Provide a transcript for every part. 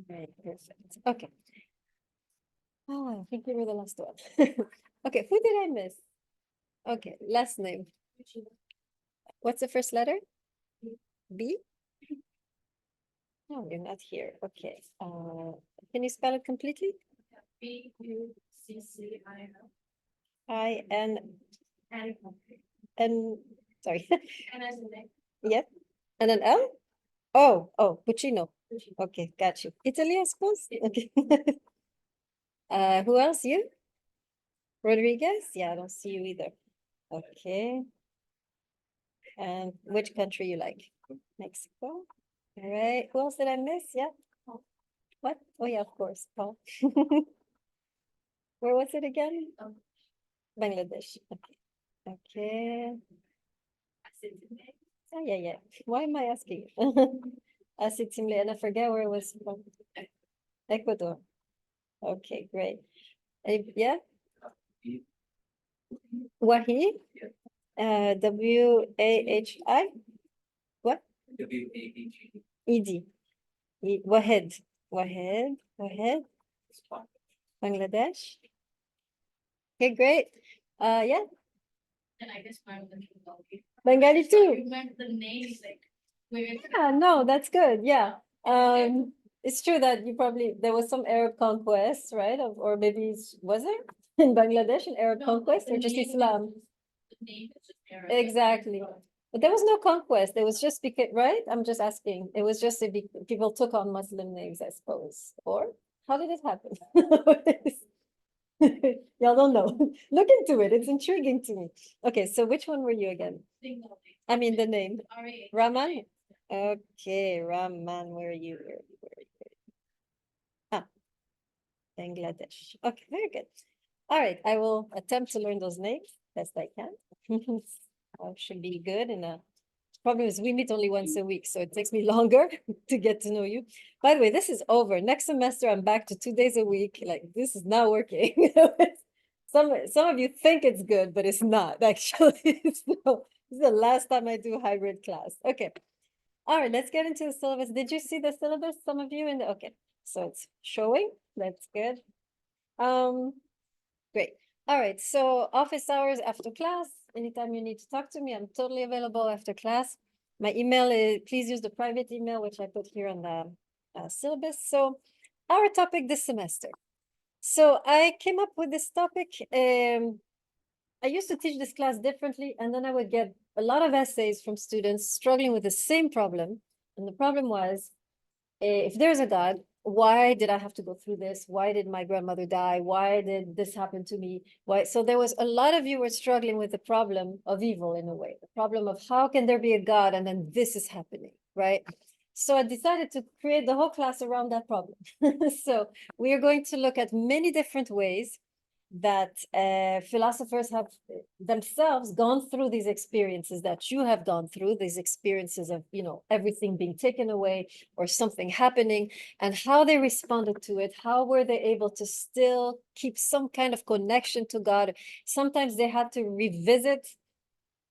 Right, perfect. Okay. Oh, I think you were the last one. Okay, who did I miss? Okay, last name. What's the first letter? B? No, you're not here. Okay. Can you spell it completely? I-N N, sorry. Yep. And an L? Oh, Puccino. Okay, got you. Italy, I suppose? Okay. Who else? You? Rodriguez? Yeah, I don't see you either. Okay. And which country you like? Mexico? All right. Who else did I miss? Yeah. What? Oh, yeah, of course. Paul. Where was it again? Bangladesh. Okay. Okay. Oh, yeah. Why am I asking? Asitimle, and I forget where it was from. Ecuador. Okay, great. Yeah, Wahi, Wahi, what? Ed, Wahed, Wahed, Bangladesh. Okay, great. Yeah, Bengali too. Yeah, no, that's good. Yeah. It's true that you probably there was some Arab conquest, right? Or maybe was there in Bangladesh an Arab conquest or just Islam? Exactly. But there was no conquest. It was just because, right? I'm just asking. It was just people took on Muslim names, I suppose. Or how did it happen? Y'all don't know. Look into it. It's intriguing to me. Okay, so which one were you again? I mean the name. Raman? Okay, Raman, where are you? Where are you? Ah, Bangladesh. Okay, very good. All right, I will attempt to learn those names best I can. I should be good in a problem is we meet only once a week, so it takes me longer to get to know you. By the way, this is over. Next semester, I'm back to 2 days a week. Like this is not working. Some of you think it's good, but it's not actually. So this is the last time I do hybrid class. Okay. All right, let's get into the syllabus. Did you see the syllabus? Some of you in the okay. So it's showing. That's good. Great. All right. So office hours after class. Anytime you need to talk to me, I'm totally available after class. My email is, please use the private email, which I put here on the syllabus. So our topic this semester. So I came up with this topic. I used to teach this class differently, and then I would get a lot of essays from students struggling with the same problem. And the problem was, if there's a God, why did I have to go through this? Why did my grandmother die? Why did this happen to me? Why? So there was a lot of you were struggling with the problem of evil in a way, the problem of how can there be a God and then this is happening, right? So I decided to create the whole class around that problem. So we are going to look at many different ways that philosophers have themselves gone through these experiences that you have gone through, these experiences of, everything being taken away or something happening, and how they responded to it. How were they able to still keep some kind of connection to God? Sometimes they had to revisit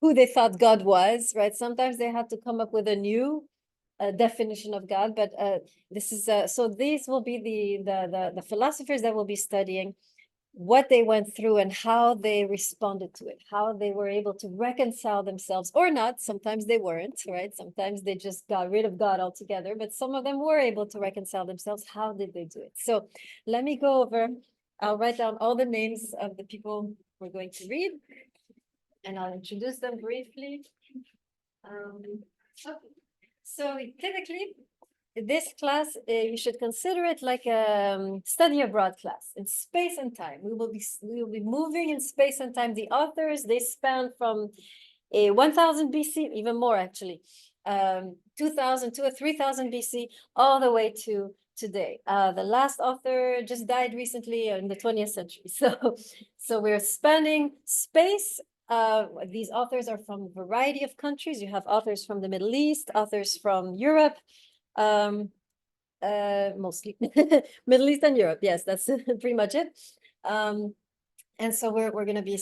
who they thought God was, right? Sometimes they had to come up with a new definition of God, but this is so these will be the philosophers that will be studying what they went through and how they responded to it, how they were able to reconcile themselves or not. Sometimes they weren't, right? Sometimes they just got rid of God altogether, but some of them were able to reconcile themselves. How did they do it? So let me go over, I'll write down all the names of the people we're going to read, and I'll introduce them briefly. Okay. So typically, this class, you should consider it like a study abroad class in space and time. We will be moving in space and time. The authors, they span from 1000 BC, even more actually, 2000 to 3000 BC, all the way to today. The last author just died recently in the 20th century. So we're spanning space. These authors are from a variety of countries. You have authors from the Middle East, authors from Europe, mostly Middle East and Europe. Yes, that's pretty much it. And so we're going to be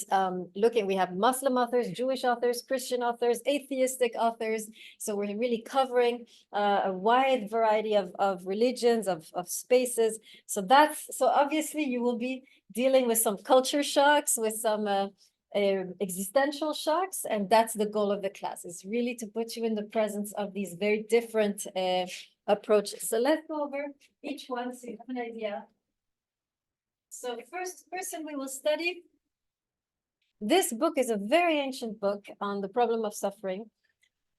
looking, we have Muslim authors, Jewish authors, Christian authors, atheistic authors. So we're really covering a wide variety of religions, of spaces. So obviously you will be dealing with some culture shocks, with some existential shocks. And that's the goal of the class, is really to put you in the presence of these very different approaches. So let's go over each one so you have an idea. So the first person we will study, this book is a very ancient book on the problem of suffering.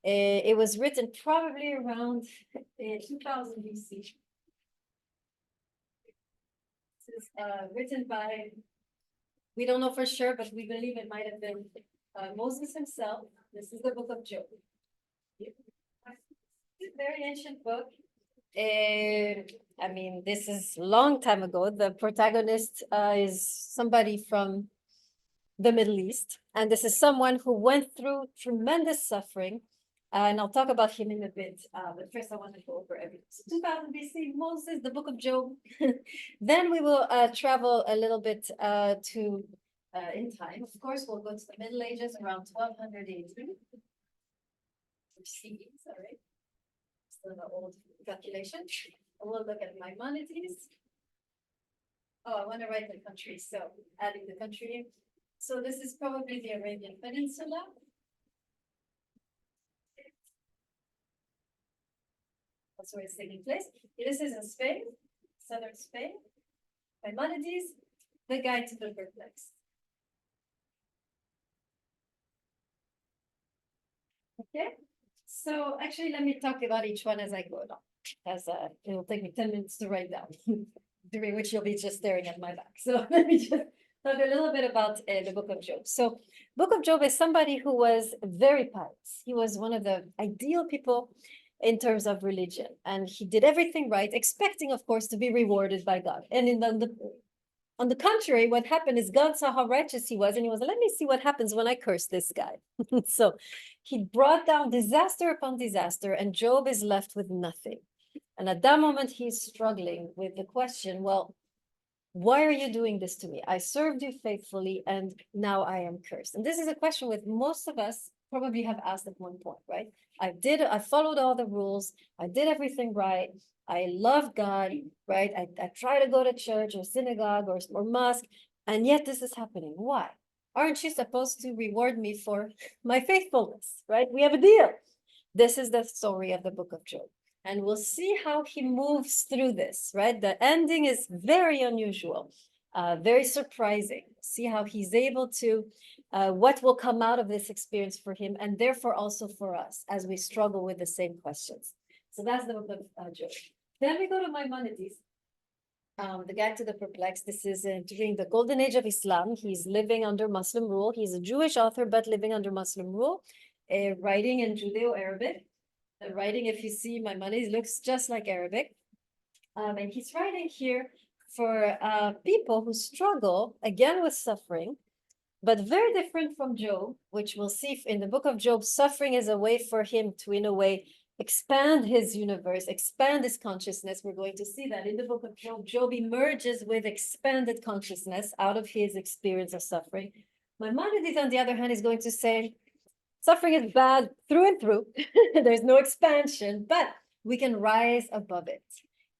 It was written probably around 2000 BC. This is written by, we don't know for sure, but we believe it might have been Moses himself. This is the book of Job. It's a very ancient book. I mean, this is a long time ago. The protagonist is somebody from the Middle East, and this is someone who went through tremendous suffering, and I'll talk about him in a bit, but first I want to go over everything. So 2000 BC, Moses, the book of Job. Then we will travel a little bit to in time. Of course, we'll go to the Middle Ages around 1200 AD. Sorry. Still an old calculation. We'll look at Maimonides. Oh, I want to write the country, so adding the country. So this is probably the Arabian Peninsula. That's where it's taking place. This is in Spain, southern Spain. Maimonides, the Guide to the Perplexed. Okay, so actually, let me talk about each one as I go along, as it will take me 10 minutes to write down, during which you'll be just staring at my back. So let me just talk a little bit about the book of Job. So book of Job is somebody who was very pious. He was one of the ideal people in terms of religion, and he did everything right, expecting, of course, to be rewarded by God. And on the contrary, what happened is God saw how righteous he was, and he was, let me see what happens when I curse this guy. So he brought down disaster upon disaster, and Job is left with nothing. And at that moment, he's struggling with the question, well, why are you doing this to me? I served you faithfully, and now I am cursed. And this is a question with most of us probably have asked at one point, right? I followed all the rules. I did everything right. I love God, right? I try to go to church or synagogue or mosque, and yet this is happening. Why? Aren't you supposed to reward me for my faithfulness, right? We have a deal. This is the story of the book of Job. And we'll see how he moves through this, right? The ending is very unusual, very surprising. See how he's able to, what will come out of this experience for him, and therefore also for us as we struggle with the same questions. So that's the book of Job. Then we go to Maimonides, the Guide to the Perplexed. This is during the golden age of Islam. He's living under Muslim rule. He's a Jewish author, but living under Muslim rule, writing in Judeo-Arabic. The writing, if you see Maimonides, looks just like Arabic. And he's writing here for people who struggle, again, with suffering, but very different from Job, which we'll see in the book of Job. Suffering is a way for him to, in a way, expand his universe, expand his consciousness. We're going to see that in the book of Job. Job emerges with expanded consciousness out of his experience of suffering. Maimonides, on the other hand, is going to say, suffering is bad through and through. There's no expansion, but we can rise above it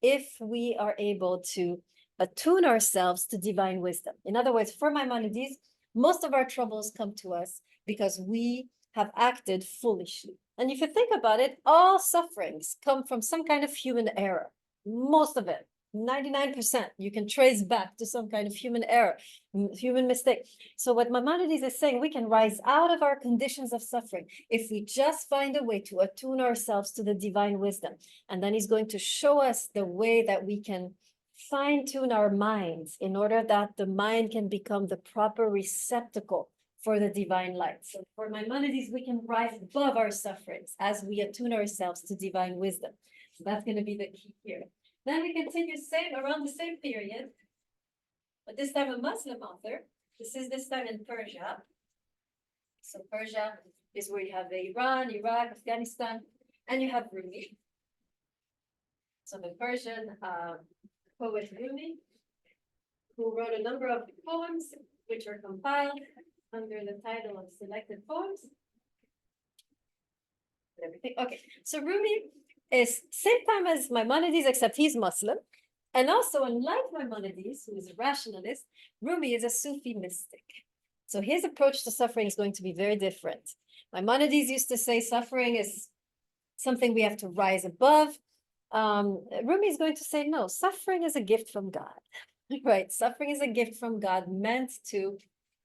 if we are able to attune ourselves to divine wisdom. In other words, for Maimonides, most of our troubles come to us because we have acted foolishly. And if you think about it, all sufferings come from some kind of human error. Most of it, 99%, you can trace back to some kind of human error, human mistake. So what Maimonides is saying, we can rise out of our conditions of suffering if we just find a way to attune ourselves to the divine wisdom. And then he's going to show us the way that we can fine-tune our minds in order that the mind can become the proper receptacle for the divine light. So for Maimonides, we can rise above our sufferings as we attune ourselves to divine wisdom. So that's going to be the key here. Then we continue around the same period, but this time a Muslim author. This time in Persia. So Persia is where you have Iran, Iraq, Afghanistan, and you have Rumi. So the Persian poet Rumi, who wrote a number of poems which are compiled under the title of Selected Poems. Everything. Okay, so Rumi is same time as Maimonides, except he's Muslim. And also, unlike Maimonides, who is a rationalist, Rumi is a Sufi mystic. So his approach to suffering is going to be very different. Maimonides used to say suffering is something we have to rise above. Rumi is going to say, no, suffering is a gift from God, right? Suffering is a gift from God meant to,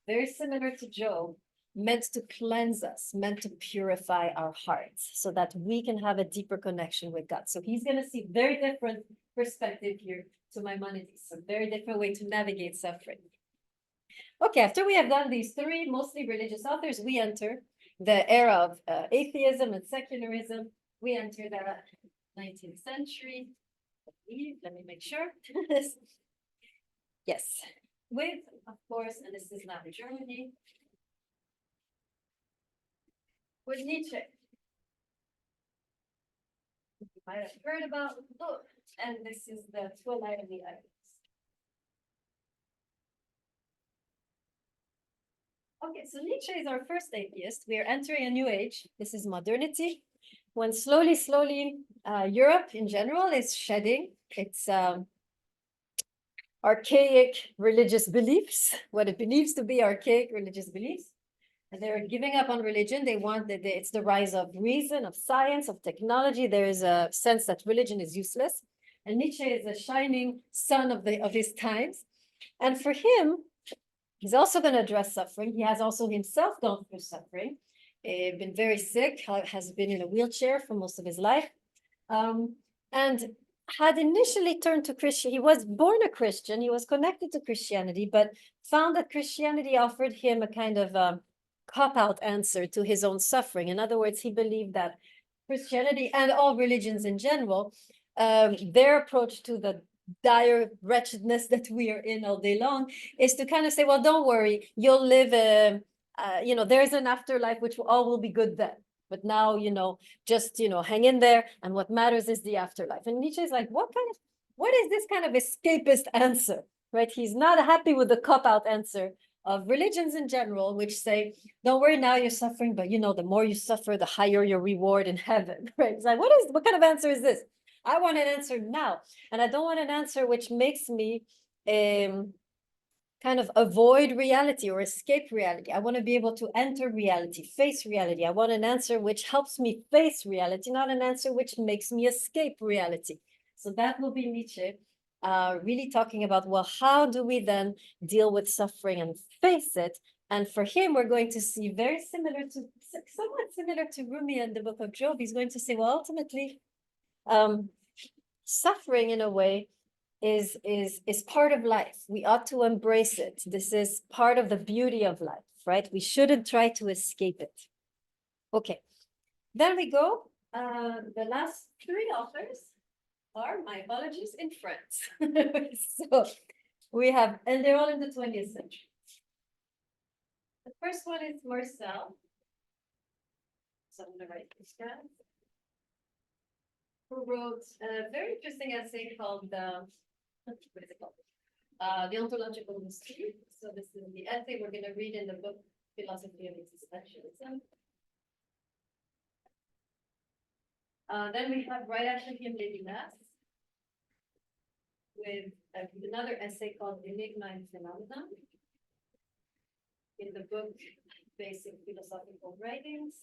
very similar to Job, meant to cleanse us, meant to purify our hearts so that we can have a deeper connection with God. So he's going to see very different perspective here to Maimonides, a very different way to navigate suffering. Okay, after we have done these three mostly religious authors, we enter the era of atheism and secularism. We enter the 19th century. Let me make sure. Yes, with, of course, and this is now Germany, with Nietzsche. You might have heard about the book, and this is the Twilight of the Idols. Okay, so Nietzsche is our first atheist. We are entering a new age. This is modernity. When slowly, Europe in general is shedding its archaic religious beliefs, what it believes to be archaic religious beliefs. And they're giving up on religion. They want that it's the rise of reason, of science, of technology. There is a sense that religion is useless. And Nietzsche is a shining sun of his times. And for him, he's also going to address suffering. He has also himself gone through suffering, been very sick, has been in a wheelchair for most of his life, and had initially turned to Christian. He was born a Christian. He was connected to Christianity, but found that Christianity offered him a kind of cop-out answer to his own suffering. In other words, he believed that Christianity and all religions in general, their approach to the dire wretchedness that we are in all day long is to kind of say, well, don't worry, you'll live there's an afterlife which all will be good then, but now just hang in there, and what matters is the afterlife. And Nietzsche is like, what is this kind of escapist answer, right? He's not happy with the cop-out answer of religions in general, which say, don't worry, now you're suffering, but the more you suffer, the higher your reward in heaven, right? It's like, what kind of answer is this? I want an answer now, and I don't want an answer which makes me kind of avoid reality or escape reality. I want to be able to enter reality, face reality. I want an answer which helps me face reality, not an answer which makes me escape reality. So that will be Nietzsche, really talking about, well, how do we then deal with suffering and face it? And for him, we're going to see somewhat similar to Rumi and the Book of Job. He's going to say, well, ultimately, suffering in a way is part of life. We ought to embrace it. This is part of the beauty of life, right? We shouldn't try to escape it. Okay, then we go. The last three authors are, my apologies, in France. So we have, and they're all in the 20th century. The first one is Marcel. So I'm going to write this down. Who wrote a very interesting essay called what is it called? The Ontological Mystery. So this is the essay we're going to read in the book Philosophy of Existentialism. Then we have right after him Lévinas with another essay called Enigma and Phenomenon in the book Basic Philosophical Writings.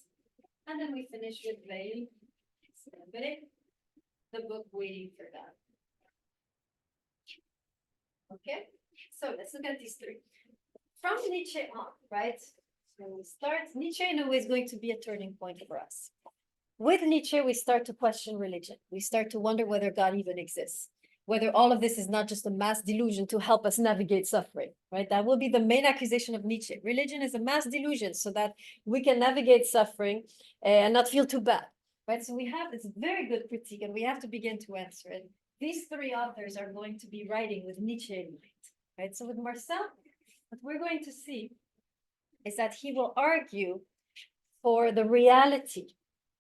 And then we finish with Weil, the book Waiting for God. Okay, so let's look at these three. From Nietzsche on, right? When we start, Nietzsche in a way is going to be a turning point for us. With Nietzsche, we start to question religion. We start to wonder whether God even exists, whether all of this is not just a mass delusion to help us navigate suffering, right? That will be the main accusation of Nietzsche. Religion is a mass delusion so that we can navigate suffering and not feel too bad, right? So we have this very good critique, and we have to begin to answer it. These three authors are going to be writing with Nietzsche in mind, right? So with Marcel, what we're going to see is that he will argue for the reality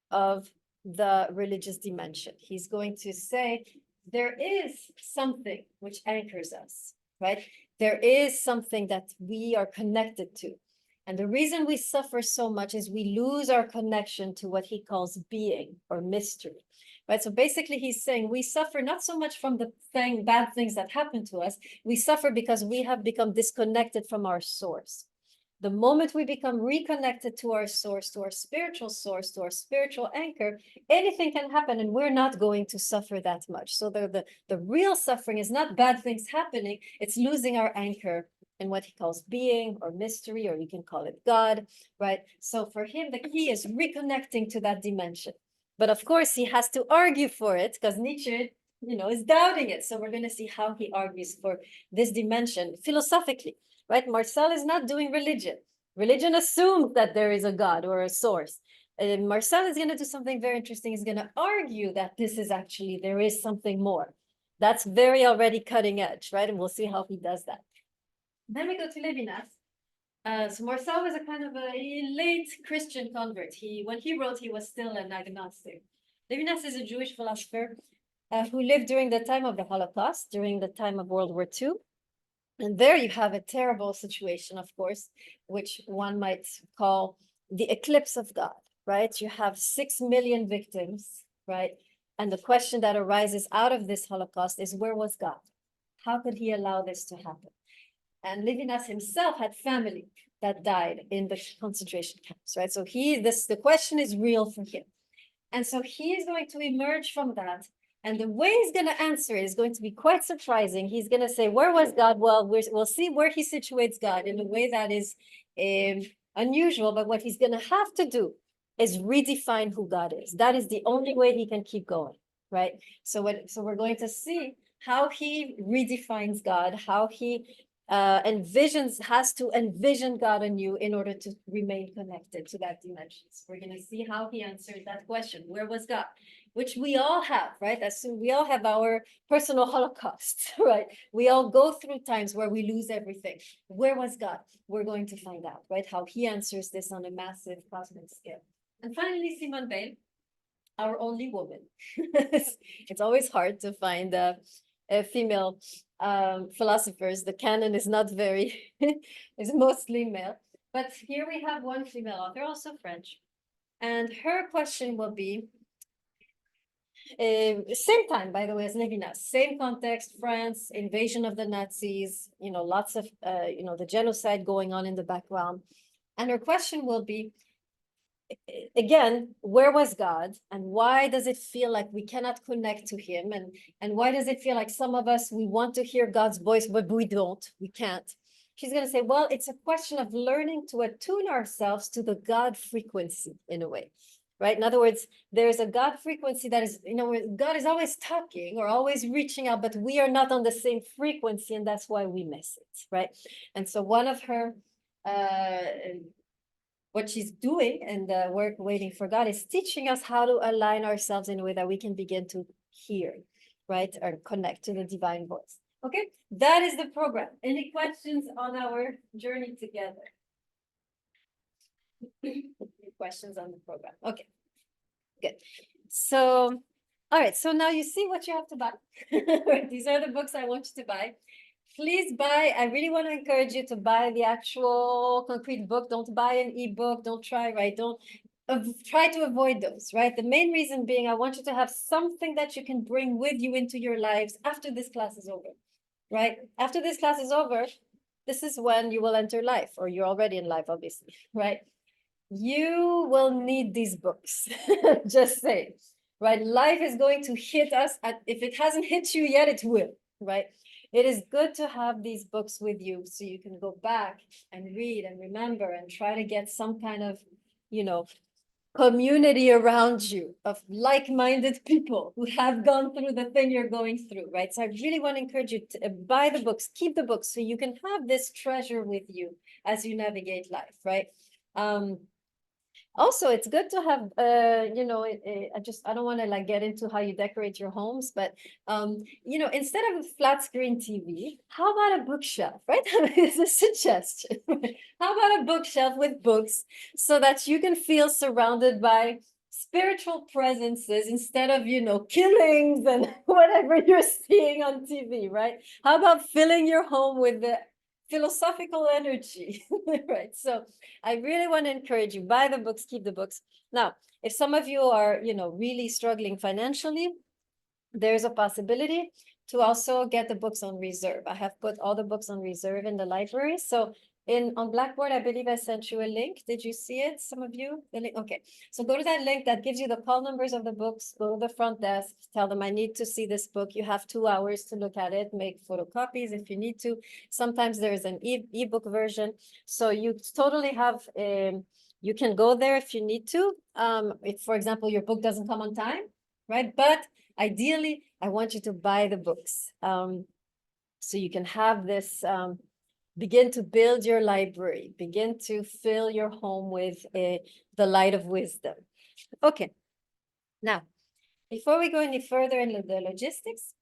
of the religious dimension. He's going to say there is something which anchors us, right? There is something that we are connected to. And the reason we suffer so much is we lose our connection to what he calls being or mystery, right? So basically he's saying we suffer not so much from the bad things that happen to us. We suffer because we have become disconnected from our source. The moment we become reconnected to our source, to our spiritual anchor, anything can happen and we're not going to suffer that much. So the real suffering is not bad things happening, it's losing our anchor in what he calls being or mystery, or you can call it God, right? So for him, the key is reconnecting to that dimension. But of course, he has to argue for it because Nietzsche, is doubting it. So we're going to see how he argues for this dimension philosophically. Right? Marcel is not doing religion. Religion assumes that there is a God or a source. And Marcel is going to do something very interesting. He's going to argue that this is actually, there is something more. That's very already cutting edge, right? And we'll see how he does that. Then we go to Levinas. So Marcel was a kind of a late Christian convert. When he wrote, he was still an agnostic. Levinas is a Jewish philosopher who lived during the time of the Holocaust, during the time of World War II. And there you have a terrible situation, of course, which one might call the eclipse of God, right? You have 6 million victims, right? And the question that arises out of this Holocaust is, where was God? How could he allow this to happen? And Levinas himself had family that died in the concentration camps, right? So the question is real for him. And so he is going to emerge from that. And the way he's going to answer it is going to be quite surprising. He's going to say, where was God? Well, we'll see where he situates God in a way that is unusual. But what he's going to have to do is redefine who God is. That is the only way he can keep going, right? So we're going to see how he redefines God, how he has to envision God anew in order to remain connected to that dimension. So we're going to see how he answered that question. Where was God? Which we all have, right? We all have our personal Holocaust, right? We all go through times where we lose everything. Where was God? We're going to find out, right? How he answers this on a massive cosmic scale. And finally, Simone Weil, our only woman. It's always hard to find a female philosophers. The canon is not very, is mostly male. But here we have one female author, also French. And her question will be, same time, by the way, as Levinas, same context, France, invasion of the Nazis, lots of, the genocide going on in the background. And her question will be, again, where was God, and why does it feel like we cannot connect to him, and why does it feel like some of us, we want to hear God's voice, but we can't? She's going to say, well, it's a question of learning to attune ourselves to the God frequency in a way, right? In other words, there's a God frequency that is, God is always talking or always reaching out, but we are not on the same frequency, and that's why we miss it, right? And so one of her what she's doing in the work Waiting for God is teaching us how to align ourselves in a way that we can begin to hear, right? Or connect to the divine voice. Okay, that is the program. Any questions on our journey together? Any questions on the program? Okay, good. So, all right, so now you see what you have to buy. These are the books I want you to buy. Please buy. I really want to encourage you to buy the actual concrete book. Don't buy an ebook. Don't try, right? Don't try to avoid those, right? The main reason being, I want you to have something that you can bring with you into your lives after this class is over, right? After this class is over, this is when you will enter life, or you're already in life, obviously, right? You will need these books. Just say, right? Life is going to hit us. If it hasn't hit you yet, it will, right? It is good to have these books with you so you can go back and read and remember and try to get some kind of, community around you of like-minded people who have gone through the thing you're going through, right? So I really want to encourage you to buy the books, keep the books so you can have this treasure with you as you navigate life, right? Also, it's good to have, I don't want to get into how you decorate your homes, but, instead of a flat screen TV, how about a bookshelf, right? It's a suggestion. How about a bookshelf with books so that you can feel surrounded by spiritual presences instead of, killings and whatever you're seeing on TV, right? How about filling your home with the philosophical energy, right? So I really want to encourage you, buy the books, keep the books. Now, if some of you are, really struggling financially, there's a possibility to also get the books on reserve. I have put all the books on reserve in the library. So on Blackboard, I believe I sent you a link. Did you see it, some of you? The link? Okay, so go to that link that gives you the call numbers of the books. Go to the front desk, tell them I need to see this book. You have 2 hours to look at it, make photocopies if you need to. Sometimes there's an ebook version. So you totally have, you can go there if you need to. If, for example, your book doesn't come on time, right? But ideally, I want you to buy the books, so you can have this, begin to build your library, begin to fill your home with the light of wisdom. Okay, now, before we go any further in the logistics,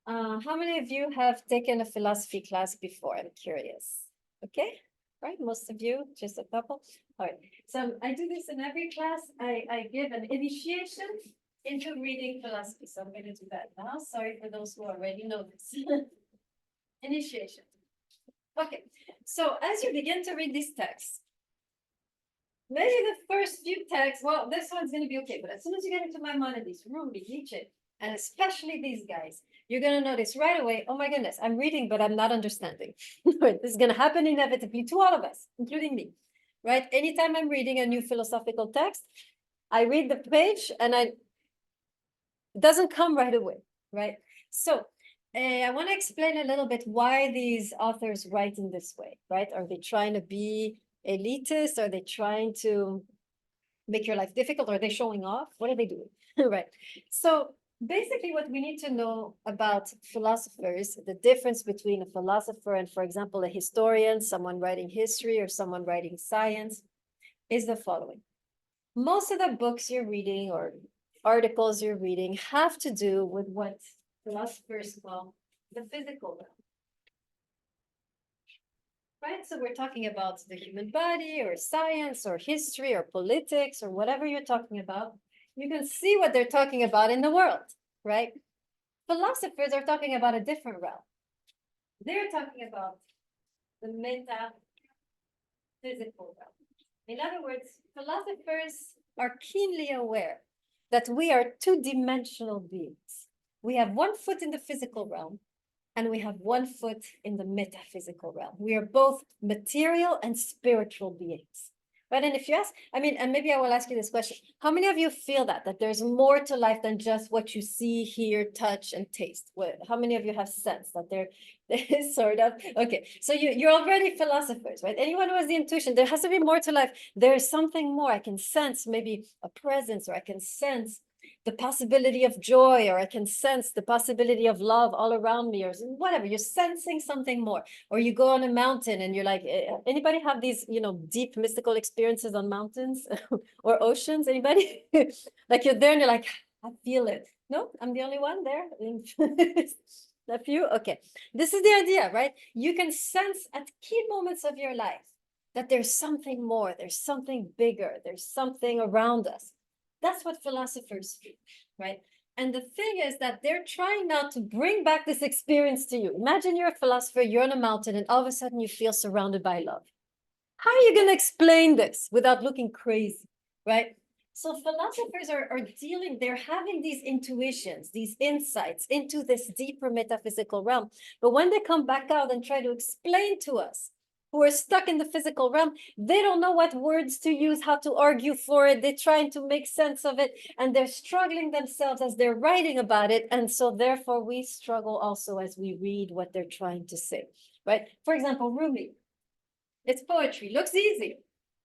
how many of you have taken a philosophy class before? I'm curious. Okay, right, most of you, just a couple. All right, so I do this in every class. I give an initiation into reading philosophy. So I'm going to do that now. Sorry for those who already know this. Initiation. Okay, so as you begin to read these texts, maybe the first few texts, well, this one's going to be okay, but as soon as you get into Maimonides, Rumi, Nietzsche, and especially these guys, you're going to notice right away, oh my goodness, I'm reading, but I'm not understanding. This is going to happen inevitably to all of us, including me, right? Anytime I'm reading a new philosophical text, I read the page and it doesn't come right away, right? So I want to explain a little bit why these authors write in this way, right? Are they trying to be elitist? Are they trying to make your life difficult? Are they showing off? What are they doing? Right. So basically what we need to know about philosophers, the difference between a philosopher and, for example, a historian, someone writing history or someone writing science, is the following. Most of the books you're reading or articles you're reading have to do with what philosophers call the physical realm. Right? So we're talking about the human body or science or history or politics or whatever you're talking about. You can see what they're talking about in the world, right? Philosophers are talking about a different realm. They're talking about the metaphysical realm. In other words, philosophers are keenly aware that we are two-dimensional beings. We have one foot in the physical realm and we have one foot in the metaphysical realm. We are both material and spiritual beings. Right? And if you ask, and maybe I will ask you this question, how many of you feel that there's more to life than just what you see, hear, touch, and taste? How many of you have sense that there is sort of, okay, so you're already philosophers, right? Anyone who has the intuition, there has to be more to life. There is something more. I can sense maybe a presence, or I can sense the possibility of joy, or I can sense the possibility of love all around me, or whatever. You're sensing something more. Or you go on a mountain and you're like, anybody have these, deep mystical experiences on mountains or oceans? Anybody? Like you're there and you're like, I feel it. No, I'm the only one there. A few? Okay. This is the idea, right? You can sense at key moments of your life that there's something more, there's something bigger, there's something around us. That's what philosophers do, right? And the thing is that they're trying now to bring back this experience to you. Imagine you're a philosopher, you're on a mountain, and all of a sudden you feel surrounded by love. How are you going to explain this without looking crazy, right? So philosophers are dealing, they're having these intuitions, these insights into this deeper metaphysical realm. But when they come back out and try to explain to us who are stuck in the physical realm, they don't know what words to use, how to argue for it. They're trying to make sense of it, and they're struggling themselves as they're writing about it. And so therefore we struggle also as we read what they're trying to say, right? For example, Rumi, it's poetry, looks easy,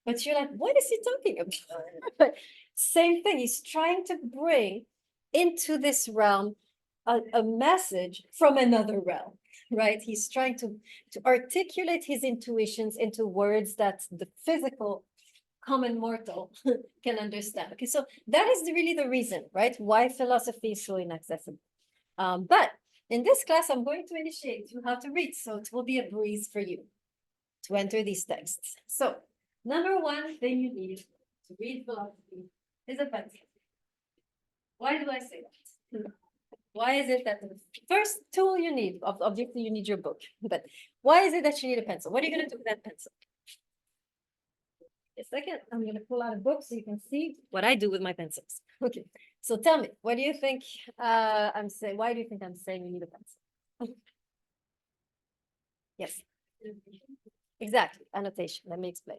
but you're like, what is he talking about? Same thing, he's trying to bring into this realm a message from another realm, right? He's trying to articulate his intuitions into words that the physical common mortal can understand. Okay, so that is really the reason, right? Why philosophy is so inaccessible. But in this class, I'm going to initiate you how to read, so it will be a breeze for you to enter these texts. So, number one thing you need to read philosophy is a pencil. Why do I say that? Why is it that the first tool you need, obviously you need your book, but why is it that you need a pencil? What are you gonna do with that pencil? A second, I'm gonna pull out a book so you can see what I do with my pencils. Okay, so tell me, what do you think I'm saying? Why do you think I'm saying you need a pencil? Yes. Exactly, annotation. Let me explain.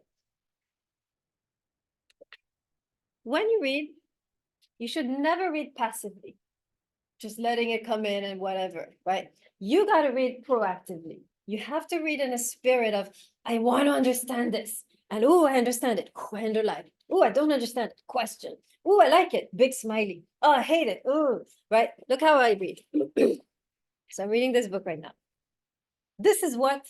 When you read, you should never read passively, just letting it come in and whatever, right? You got to read proactively. You have to read in a spirit of, I want to understand this. And oh, I understand it. Oh, I underline. Oh, I don't understand it. Question. Oh, I like it. Big smiley. Oh, I hate it. Oh, right. Look how I read. So I'm reading this book right now. This is what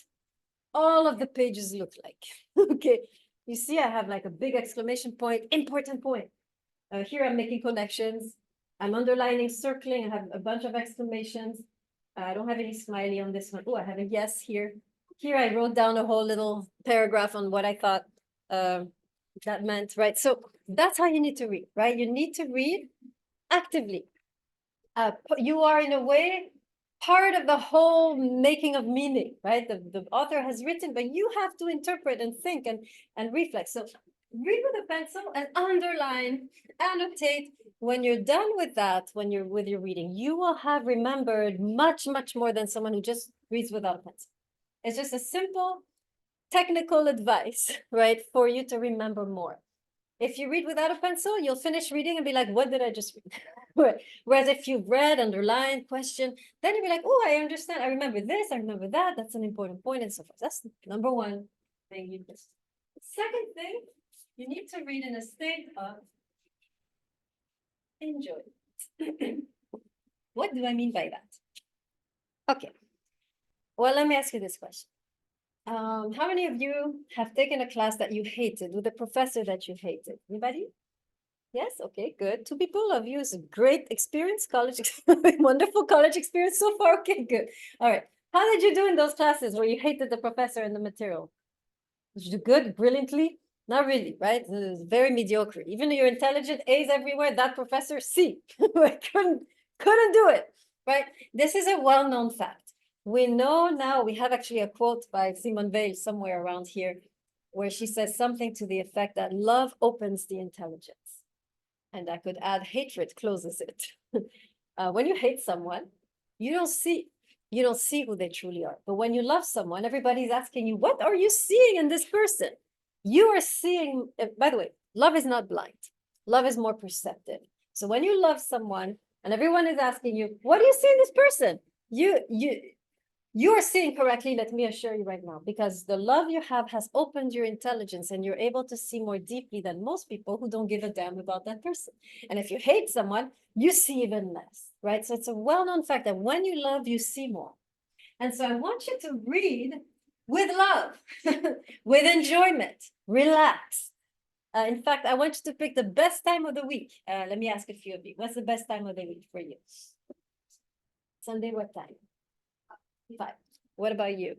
all of the pages look like. Okay. You see, I have like a big exclamation point, important point. Here I'm making connections. I'm underlining, circling. I have a bunch of exclamations. I don't have any smiley on this one. Oh, I have a yes here. Here I wrote down a whole little paragraph on what I thought that meant, right? So that's how you need to read, right? You need to read actively. You are in a way part of the whole making of meaning, right? The author has written, but you have to interpret and think and reflect. So read with a pencil and underline, annotate. When you're done with that, when you're with your reading, you will have remembered much, much more than someone who just reads without a pencil. It's just a simple technical advice, right? For you to remember more. If you read without a pencil, you'll finish reading and be like, what did I just read? Whereas if you've read, underlined, question, then you'll be like, oh, I understand. I remember this. I remember that. That's an important point and so forth. That's number one thing you missed. Second thing, you need to read in a state of enjoy. What do I mean by that? Okay. Well, let me ask you this question. How many of you have taken a class that you hated with a professor that you hated? Anybody? Yes, okay, good. Two people of you is a great experience, college, wonderful college experience so far. Okay, good. All right. How did you do in those classes where you hated the professor and the material? Did you do good, brilliantly? Not really, right? It was very mediocre. Even though you're intelligent, A's everywhere, that professor, C. couldn't do it, right? This is a well-known fact. We know now, we have actually a quote by Simone Weil somewhere around here, where she says something to the effect that love opens the intelligence. And I could add hatred closes it. When you hate someone, you don't see who they truly are. But when you love someone, everybody's asking you, what are you seeing in this person? You are seeing, by the way, love is not blind. Love is more perceptive. So when you love someone and everyone is asking you, what do you see in this person? You are seeing correctly, let me assure you right now, because the love you have has opened your intelligence and you're able to see more deeply than most people who don't give a damn about that person. And if you hate someone, you see even less, right? So it's a well-known fact that when you love, you see more. And so I want you to read with love, with enjoyment, relax. In fact, I want you to pick the best time of the week. Let me ask a few of you. What's the best time of the week for you? Sunday, what time? 5. What about you?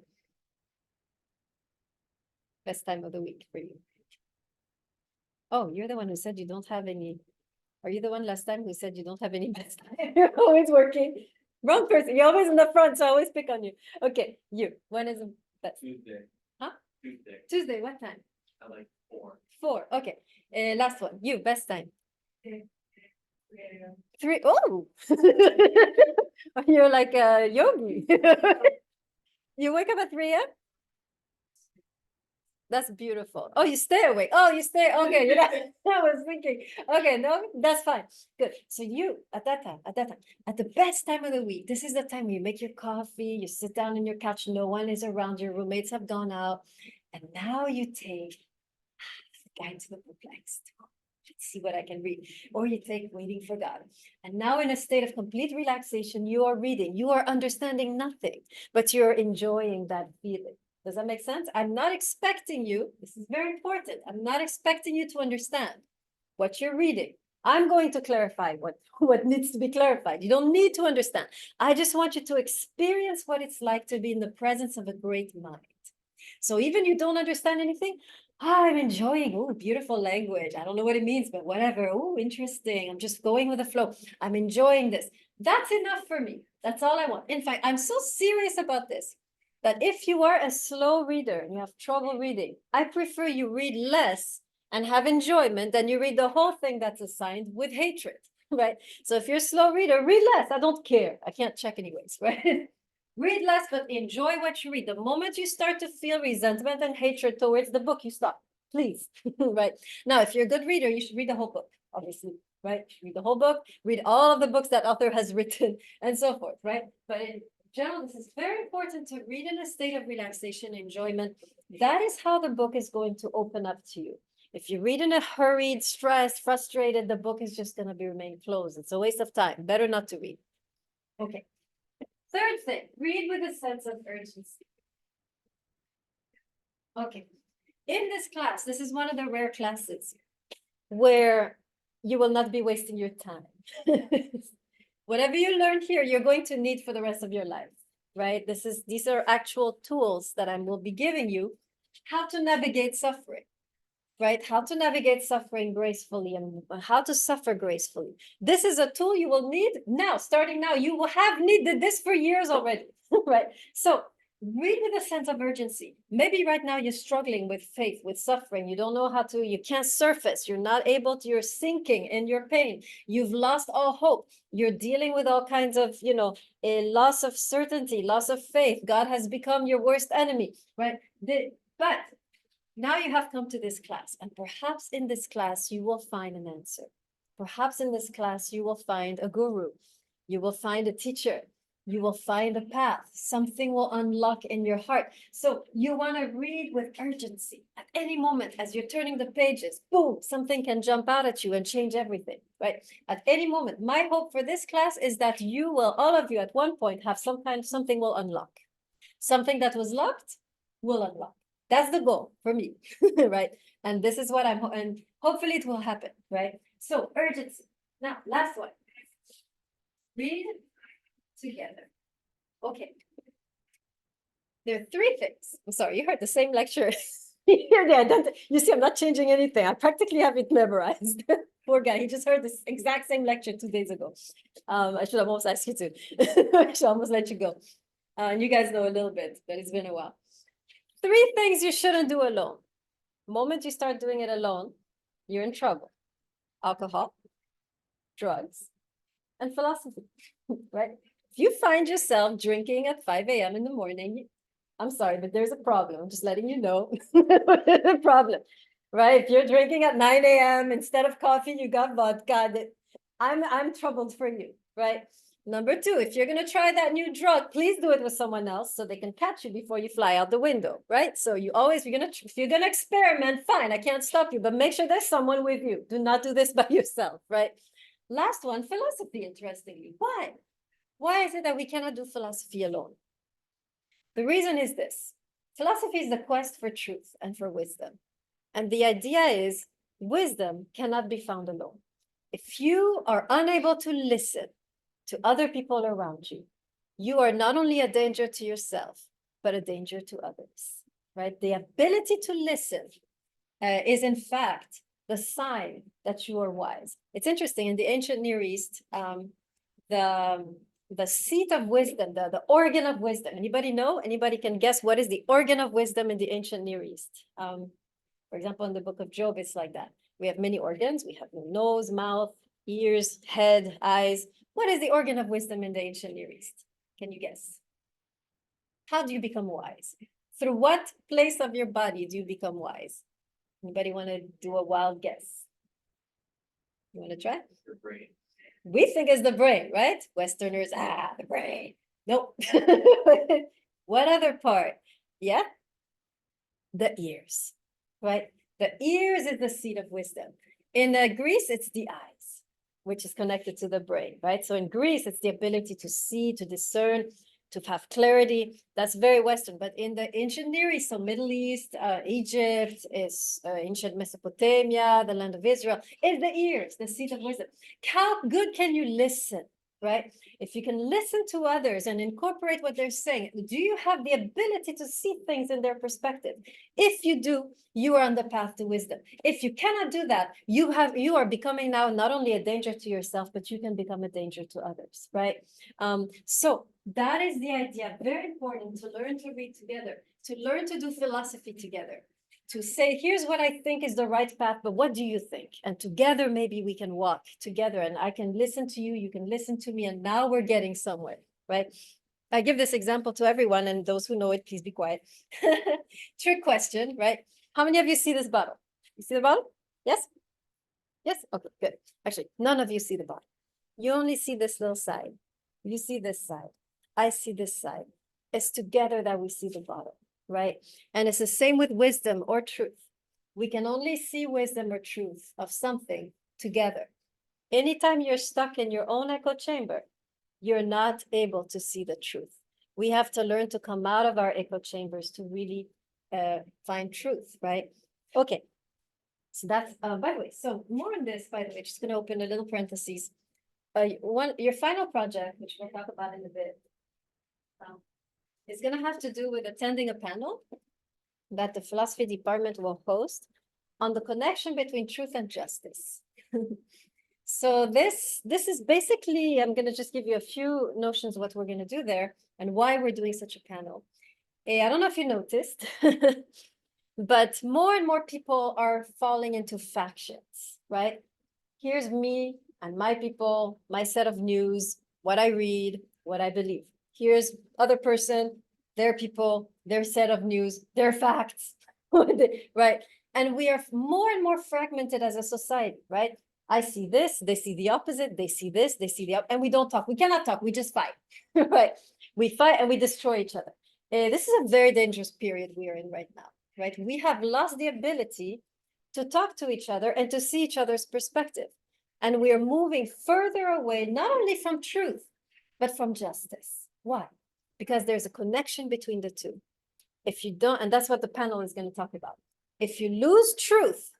Best time of the week for you? Oh, you're the one who said you don't have any. Are you the one last time who said you don't have any best time? You're always working. Wrong person. You're always in the front, so I always pick on you. Okay, you. When is the best? Tuesday. Huh? Tuesday. Tuesday, what time? I like 4. 4. Okay. Last one. You, best time. 3. Oh, you're like a yogi. You wake up at 3 a.m.? That's beautiful. Oh, you stay awake. Oh, you stay. Okay, you're not, I was thinking. Okay, no, that's fine. Good. So you at that time, at the best time of the week, this is the time you make your coffee, you sit down on your couch, no one is around, your roommates have gone out, and now you take Guide to the Perplexed. Let's see what I can read. Or you take Waiting for God. And now in a state of complete relaxation, you are reading, you are understanding nothing, but you're enjoying that feeling. Does that make sense? I'm not expecting you, this is very important, I'm not expecting you to understand what you're reading. I'm going to clarify what needs to be clarified. You don't need to understand. I just want you to experience what it's like to be in the presence of a great mind. So even you don't understand anything, I'm enjoying, oh, beautiful language. I don't know what it means, but whatever. Oh, interesting. I'm just going with the flow. I'm enjoying this. That's enough for me. That's all I want. In fact, I'm so serious about this that if you are a slow reader and you have trouble reading, I prefer you read less and have enjoyment than you read the whole thing that's assigned with hatred, right? So if you're a slow reader, read less. I don't care. I can't check anyways, right? Read less, but enjoy what you read. The moment you start to feel resentment and hatred towards the book, you stop, please, right? Now, if you're a good reader, you should read the whole book, obviously, right? Read the whole book, read all of the books that author has written, and so forth, right? But in general, this is very important to read in a state of relaxation, enjoyment. That is how the book is going to open up to you. If you read in a hurried, stressed, frustrated, the book is just going to be remain closed. It's a waste of time. Better not to read. Okay. Third thing, read with a sense of urgency. Okay. In this class, this is one of the rare classes where you will not be wasting your time. Whatever you learn here, you're going to need for the rest of your life, right? These are actual tools that I will be giving you, how to navigate suffering, right? How to navigate suffering gracefully and how to suffer gracefully. This is a tool you will need now, starting now. You will have needed this for years already, right? So read with a sense of urgency. Maybe right now you're struggling with faith, with suffering. You don't know how to, you can't surface. You're not able to, you're sinking in your pain. You've lost all hope. You're dealing with all kinds of, a loss of certainty, loss of faith. God has become your worst enemy, right? But now you have come to this class, and perhaps in this class you will find an answer. Perhaps in this class you will find a guru. You will find a teacher. You will find a path. Something will unlock in your heart. So you want to read with urgency. At any moment, as you're turning the pages, boom, something can jump out at you and change everything, right? At any moment. My hope for this class is that you will, all of you at one point, have something will unlock. Something that was locked will unlock. That's the goal for me, right? And this is what and hopefully it will happen, right? So urgency. Now, last one. Read together. Okay. There are three things. I'm sorry, you heard the same lecture. You see, I'm not changing anything. I practically have it memorized. Poor guy, he just heard this exact same lecture 2 days ago. I should have almost asked you to. I should almost let you go. And you guys know a little bit, but it's been a while. 3 things you shouldn't do alone. The moment you start doing it alone, you're in trouble. Alcohol, drugs, and philosophy, right? If you find yourself drinking at 5 a.m. in the morning, I'm sorry, but there's a problem. I'm just letting you know the problem, right? If you're drinking at 9 a.m. instead of coffee, you got vodka. I'm troubled for you, right? Number 2, if you're going to try that new drug, please do it with someone else so they can catch you before you fly out the window, right? So if you're going to experiment, fine, I can't stop you, but make sure there's someone with you. Do not do this by yourself, right? Last one, philosophy, interestingly. Why? Why is it that we cannot do philosophy alone? The reason is this. Philosophy is the quest for truth and for wisdom. And the idea is wisdom cannot be found alone. If you are unable to listen to other people around you, you are not only a danger to yourself, but a danger to others, right? The ability to listen is in fact the sign that you are wise. It's interesting, in the ancient Near East, the seat of wisdom, the organ of wisdom. Anybody know? Anybody can guess what is the organ of wisdom in the ancient Near East? For example, in the book of Job, it's like that. We have many organs. We have nose, mouth, ears, head, eyes. What is the organ of wisdom in the ancient Near East? Can you guess? How do you become wise? Through what place of your body do you become wise? Anybody want to do a wild guess? You want to try? Your brain. We think it's the brain, right? Westerners, the brain. Nope. What other part? Yeah? The ears, right? The ears is the seat of wisdom. In Greece, it's the eyes, which is connected to the brain, right? So in Greece, it's the ability to see, to discern, to have clarity. That's very Western. But in the ancient Near East, so Middle East, Egypt, is ancient Mesopotamia, the land of Israel, is the ears, the seat of wisdom. How good can you listen? right? If you can listen to others and incorporate what they're saying, do you have the ability to see things in their perspective? If you do, you are on the path to wisdom. If you cannot do that, you are becoming now not only a danger to yourself, but you can become a danger to others, right? So that is the idea. Very important to learn to read together, to learn to do philosophy together, to say, here's what I think is the right path, but what do you think? And together, maybe we can walk together and I can listen to you, you can listen to me, and now we're getting somewhere, right? I give this example to everyone, and those who know it, please be quiet. Trick question, right? How many of you see this bottle? You see the bottle? Yes? Yes? Okay, good. Actually, none of you see the bottle. You only see this little side. You see this side. I see this side. It's together that we see the bottle, right? And it's the same with wisdom or truth. We can only see wisdom or truth of something together. Anytime you're stuck in your own echo chamber, you're not able to see the truth. We have to learn to come out of our echo chambers to really find truth, right? Okay. So that's, by the way, so more on this, by the way, just going to open a little parentheses. Your final project, which we'll talk about in a bit, is going to have to do with attending a panel that the philosophy department will host on the connection between truth and justice. So this is basically, I'm going to just give you a few notions of what we're going to do there and why we're doing such a panel. I don't know if you noticed, but more and more people are falling into factions, right? Here's me and my people, my set of news, what I read, what I believe. Here's other person, their people, their set of news, their facts, right? And we are more and more fragmented as a society, right? I see this, they see the opposite, they see this, they see the and we don't talk. We cannot talk, we just fight, right? We fight and we destroy each other. This is a very dangerous period we are in right now, right? We have lost the ability to talk to each other and to see each other's perspective. And we are moving further away, not only from truth, but from justice. Why? Because there's a connection between the two. If you don't, and that's what the panel is going to talk about. If you lose truth,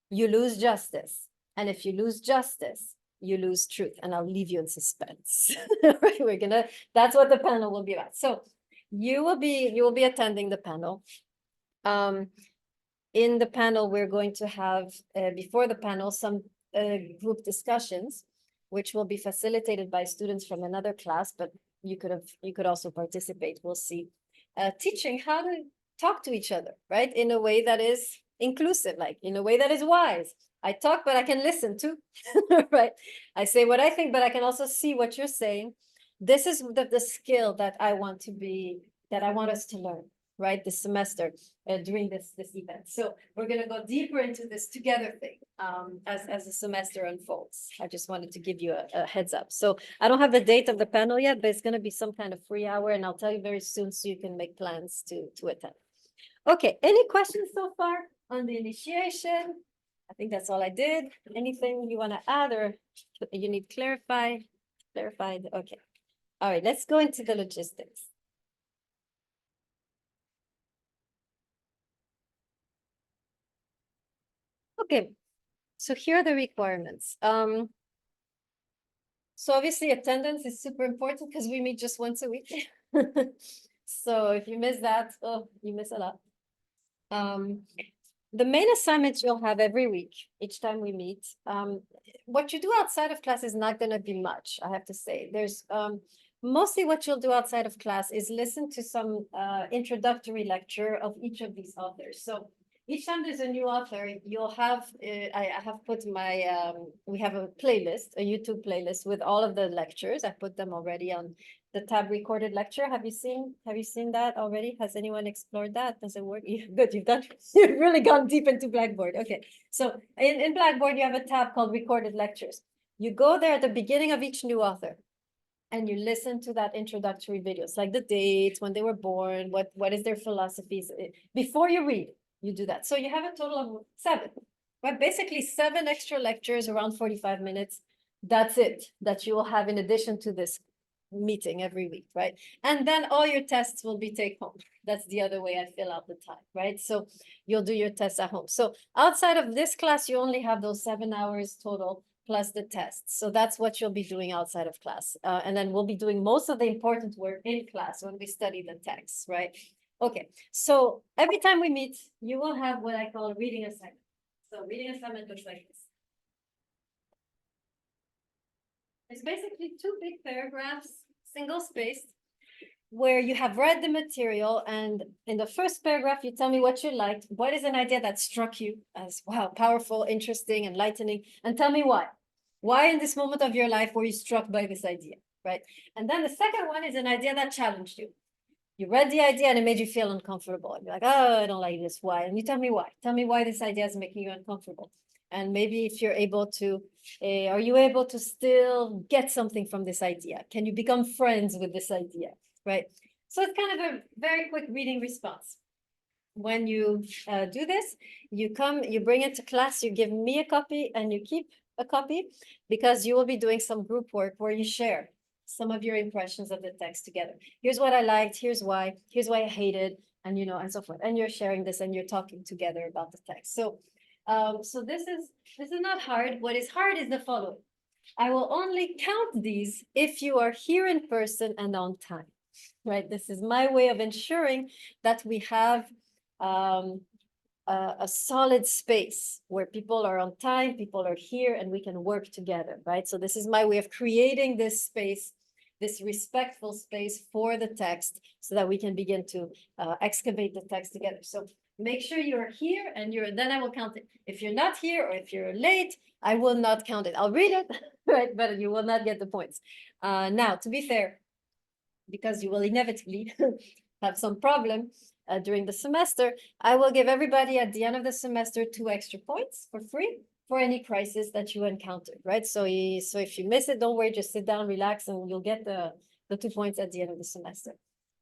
you lose justice. And if you lose justice, you lose truth. And I'll leave you in suspense. Right? That's what the panel will be about. So you will be attending the panel. In the panel, we're going to have, before the panel, some group discussions, which will be facilitated by students from another class, but you could also participate. We'll see. Teaching how to talk to each other, right? In a way that is inclusive, like in a way that is wise. I talk, but I can listen too, right? I say what I think, but I can also see what you're saying. This is the skill that I want us to learn, right? This semester during this event. So we're going to go deeper into this together thing as the semester unfolds. I just wanted to give you a heads up. So I don't have the date of the panel yet, but it's going to be some kind of free hour, and I'll tell you very soon so you can make plans to attend. Okay, any questions so far on the initiation? I think that's all I did. Anything you want to add or you need clarified? Okay. All right, let's go into the logistics. Okay, so here are the requirements. So obviously attendance is super important because we meet just once a week. So if you miss that, oh, you miss a lot. The main assignments you'll have every week, each time we meet. What you do outside of class is not going to be much, I have to say. There's mostly what you'll do outside of class is listen to some introductory lecture of each of these authors. So each time there's a new author, you'll have, I have put my, we have a playlist, a YouTube playlist with all of the lectures. I put them already on the tab recorded lecture. Have you seen that already? Has anyone explored that? Does it work? Good, you've really gone deep into Blackboard. Okay, so in Blackboard, you have a tab called recorded lectures. You go there at the beginning of each new author and you listen to that introductory videos, like the dates, when they were born, what is their philosophies. Before you read, you do that. So you have a total of 7, but basically 7 extra lectures around 45 minutes. That's it, that you will have in addition to this meeting every week, right? And then all your tests will be take home. That's the other way I fill out the time, right? So you'll do your tests at home. So outside of this class, you only have those 7 hours total plus the test. So that's what you'll be doing outside of class. And then we'll be doing most of the important work in class when we study the text, right? Okay, so every time we meet, you will have what I call a reading assignment. So reading assignment looks like this. It's basically two big paragraphs, single spaced, where you have read the material, and in the first paragraph, you tell me what you liked. What is an idea that struck you as, wow, powerful, interesting, enlightening, and tell me why. Why in this moment of your life were you struck by this idea, right? And then the second one is an idea that challenged you. You read the idea and it made you feel uncomfortable. You're like, oh, I don't like this. Why? And you tell me why. Tell me why this idea is making you uncomfortable. And maybe if you're able to, are you able to still get something from this idea? Can you become friends with this idea? Right? So it's kind of a very quick reading response. When you do this, you bring it to class, you give me a copy and you keep a copy, because you will be doing some group work where you share some of your impressions of the text together. Here's what I liked, here's why I hated, and and so forth. And you're sharing this and you're talking together about the text. So this is not hard. What is hard is the following. I will only count these if you are here in person and on time, right? This is my way of ensuring that we have a solid space where people are on time, people are here, and we can work together, right? So this is my way of creating this space, this respectful space for the text, so that we can begin to excavate the text together. So make sure you're here, and then I will count it. If you're not here, or if you're late, I will not count it. I'll read it, right? But you will not get the points. Now, to be fair, because you will inevitably have some problem during the semester, I will give everybody at the end of the semester 2 extra points for free for any crisis that you encountered, right? So if you miss it, don't worry, just sit down, relax, and you'll get the 2 points at the end of the semester.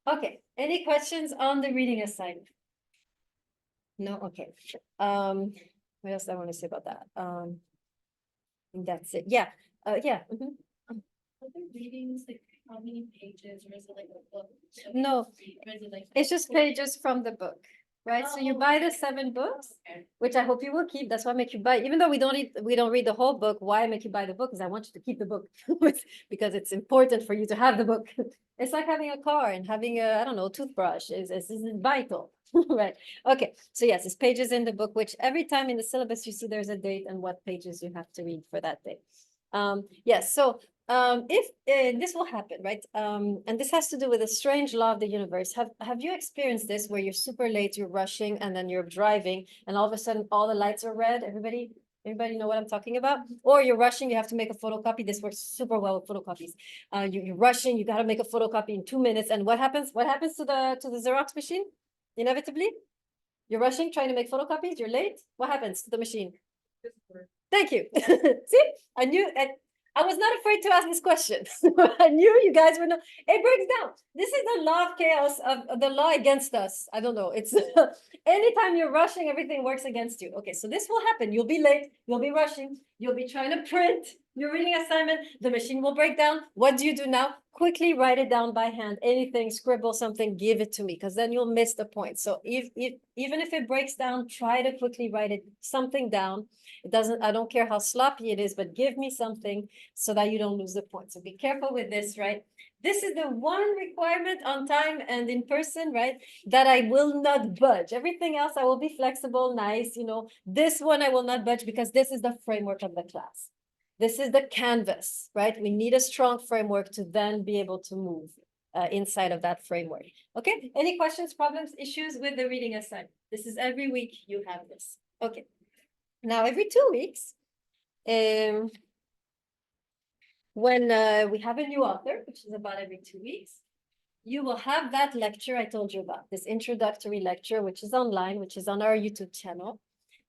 Okay, any questions on the reading assignment? No, okay. What else I want to say about that? That's it. Yeah, yeah. Are there readings, like how many pages, or is it like a book? No, Or is it like? it's just pages from the book, right? So you buy the 7 books, Okay. which I hope you will keep. That's why I make you buy, even though we don't read the whole book. Why I make you buy the book? Because I want you to keep the book, because it's important for you to have the book. It's like having a car and having a, I don't know, toothbrush is vital, right? Okay, so yes, it's pages in the book, which every time in the syllabus you see there's a date and what pages you have to read for that day. Yes, so if this will happen, right? And this has to do with a strange law of the universe. Have you experienced this, where you're super late, you're rushing, and then you're driving, and all of a sudden all the lights are red? Everybody know what I'm talking about? Or you're rushing, you have to make a photocopy. This works super well with photocopies. You're rushing, you got to make a photocopy in 2 minutes, and what happens? What happens to the Xerox machine? Inevitably, you're rushing, trying to make photocopies. You're late. What happens to the machine? Thank you. See, I knew, I was not afraid to ask this question. I knew you guys were not, it breaks down. This is the law of chaos, of the law against us. I don't know. It's anytime you're rushing, everything works against you. Okay, so this will happen. You'll be late, you'll be rushing, you'll be trying to print your reading assignment, the machine will break down. What do you do now? Quickly write it down by hand. Anything, scribble something, give it to me, because then you'll miss the point. So even if it breaks down, try to quickly write it something down. It doesn't, I don't care how sloppy it is, but give me something so that you don't lose the point. So be careful with this, right? This is the one requirement on time and in person, right? That I will not budge. Everything else, I will be flexible, nice, This one I will not budge, because this is the framework of the class. This is the canvas, right? We need a strong framework to then be able to move inside of that framework. Okay, any questions, problems, issues with the reading assignment? This is every week you have this. Okay. Now, every 2 weeks, when we have a new author, which is about every 2 weeks, you will have that lecture I told you about, this introductory lecture, which is online, which is on our YouTube channel.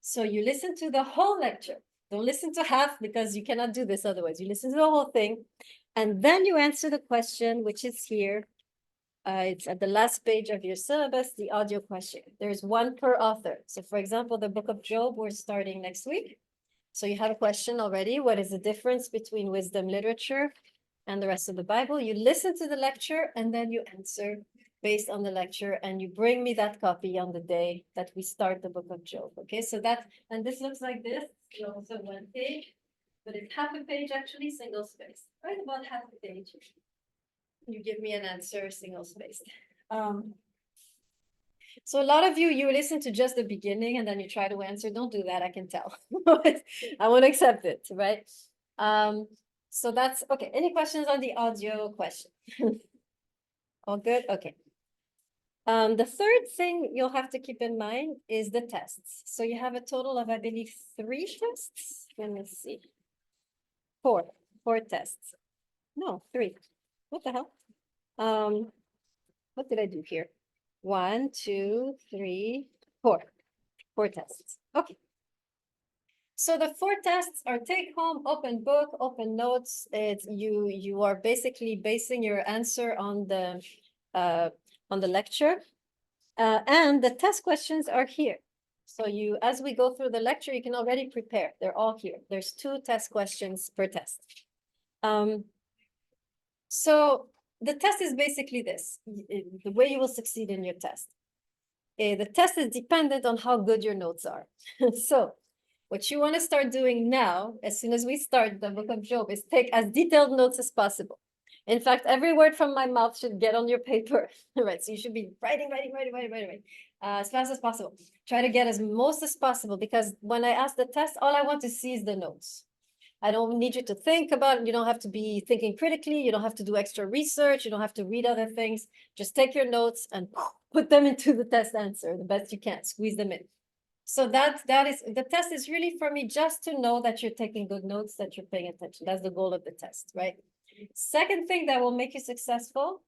So you listen to the whole lecture. Don't listen to half, because you cannot do this otherwise. You listen to the whole thing, and then you answer the question, which is here. It's at the last page of your syllabus, the audio question. There's one per author. So for example, the book of Job, we're starting next week. So you have a question already. What is the difference between wisdom literature and the rest of the Bible? You listen to the lecture and then you answer based on the lecture, and you bring me that copy on the day that we start the book of Job. Okay, so and this looks like this. So one page, but it's half a page actually single spaced, right about half a page. You give me an answer single spaced. So a lot of you listen to just the beginning and then you try to answer. Don't do that, I can tell. I won't accept it, right? So that's okay. Any questions on the audio question? All good? Okay. The third thing you'll have to keep in mind is the tests. So you have a total of, I believe, 3 tests. Let me see. 4 tests. No, 3. What the hell? What did I do here? 1, 2, 3, 4. 4 tests. Okay. So the 4 tests are take home, open book, open notes. It's you are basically basing your answer on the lecture. And the test questions are here. So as we go through the lecture, you can already prepare. They're all here. There's 2 test questions per test. So the test is basically this, the way you will succeed in your test. The test is dependent on how good your notes are. So what you want to start doing now, as soon as we start the book of Job, is take as detailed notes as possible. In fact, every word from my mouth should get on your paper, right? So you should be writing as fast as possible. Try to get as most as possible, because when I ask the test, all I want to see is the notes. I don't need you to think about it. You don't have to be thinking critically. You don't have to do extra research. You don't have to read other things. Just take your notes and put them into the test answer the best you can, squeeze them in. So that is, the test is really for me just to know that you're taking good notes, that you're paying attention. That's the goal of the test, right? Second thing that will make you successful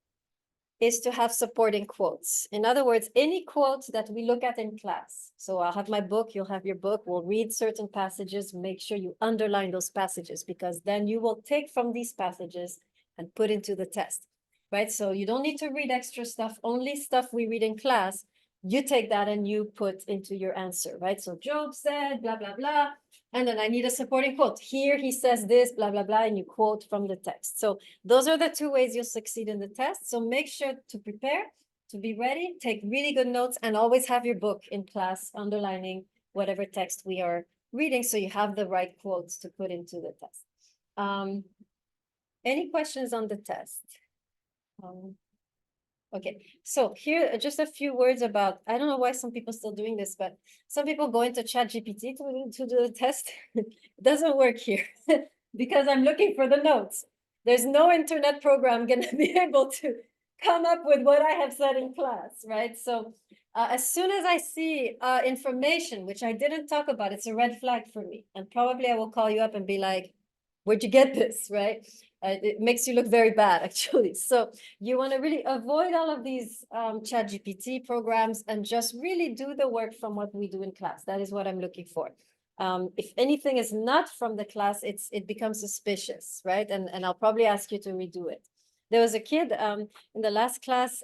is to have supporting quotes. In other words, any quotes that we look at in class. So I'll have my book, you'll have your book, we'll read certain passages, make sure you underline those passages, because then you will take from these passages and put into the test, right? So you don't need to read extra stuff, only stuff we read in class. You take that and you put into your answer, right? So Job said, blah, blah, blah. And then I need a supporting quote. Here he says this, blah, blah, blah, and you quote from the text. So those are the 2 ways you'll succeed in the test. So make sure to prepare, to be ready, take really good notes, and always have your book in class underlining whatever text we are reading, so you have the right quotes to put into the test. Any questions on the test? Okay, so here just a few words about, I don't know why some people still doing this, but some people go into ChatGPT to do the test. It doesn't work here because I'm looking for the notes. There's no internet program gonna be able to come up with what I have said in class, right? So as soon as I see information which I didn't talk about, it's a red flag for me. And probably I will call you up and be like, where'd you get this, right? It makes you look very bad, actually. So you want to really avoid all of these ChatGPT programs and just really do the work from what we do in class. That is what I'm looking for. If anything is not from the class, it becomes suspicious, right? And I'll probably ask you to redo it. There was a kid in the last class,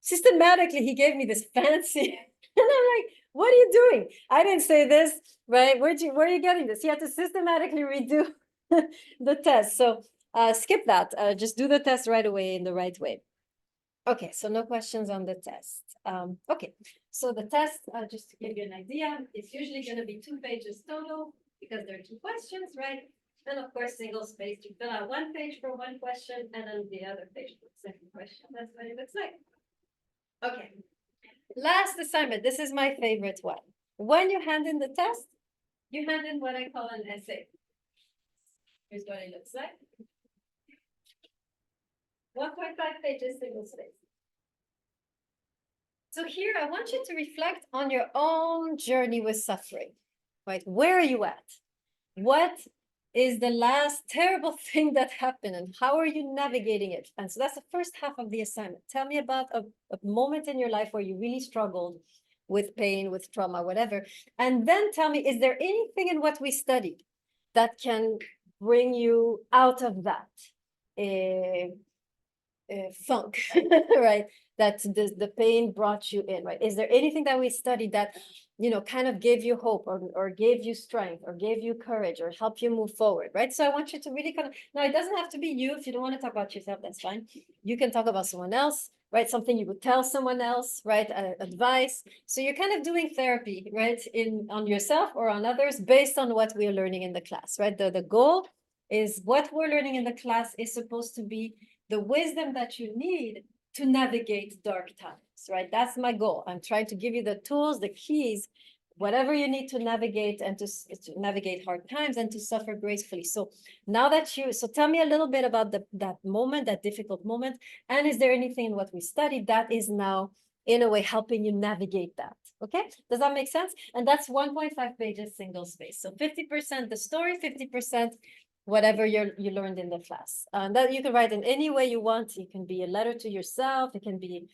systematically, he gave me this fancy, and I'm like, what are you doing? I didn't say this, right? Where are you getting this? He had to systematically redo the test. So skip that. Just do the test right away in the right way. Okay, so no questions on the test. Okay, so the test, just to give you an idea, it's usually going to be 2 pages total because there are 2 questions, right? And of course, single space. You fill out 1 page for 1 question and then the other page for the second question. That's what it looks like. Okay, last assignment. This is my favorite one. When you hand in the test, you hand in what I call an essay. Here's what it looks like. 1.5 pages, single space. So here, I want you to reflect on your own journey with suffering, right? Where are you at? What is the last terrible thing that happened and how are you navigating it? And so that's the first half of the assignment. Tell me about a moment in your life where you really struggled with pain, with trauma, whatever. And then tell me, is there anything in what we studied that can bring you out of that funk, right? That the pain brought you in, right? Is there anything that we studied that, you know, kind of gave you hope or gave you strength or gave you courage or help you move forward, right? So I want you to really kind of, now it doesn't have to be you. If you don't want to talk about yourself, that's fine. You can talk about someone else. right? Something you would tell someone else, right? Advice. So you're kind of doing therapy, right? On yourself or on others based on what we're learning in the class, right? The goal is what we're learning in the class is supposed to be the wisdom that you need to navigate dark times, right? That's my goal. I'm trying to give you the tools, the keys, whatever you need to navigate and to navigate hard times and to suffer gracefully. So now that so tell me a little bit about that moment, that difficult moment. And is there anything in what we studied that is now in a way helping you navigate that? Okay, does that make sense? And that's 1.5 pages, single space. So 50% the story, 50% whatever you learned in the class. That you can write in any way you want. It can be a letter to yourself. It can be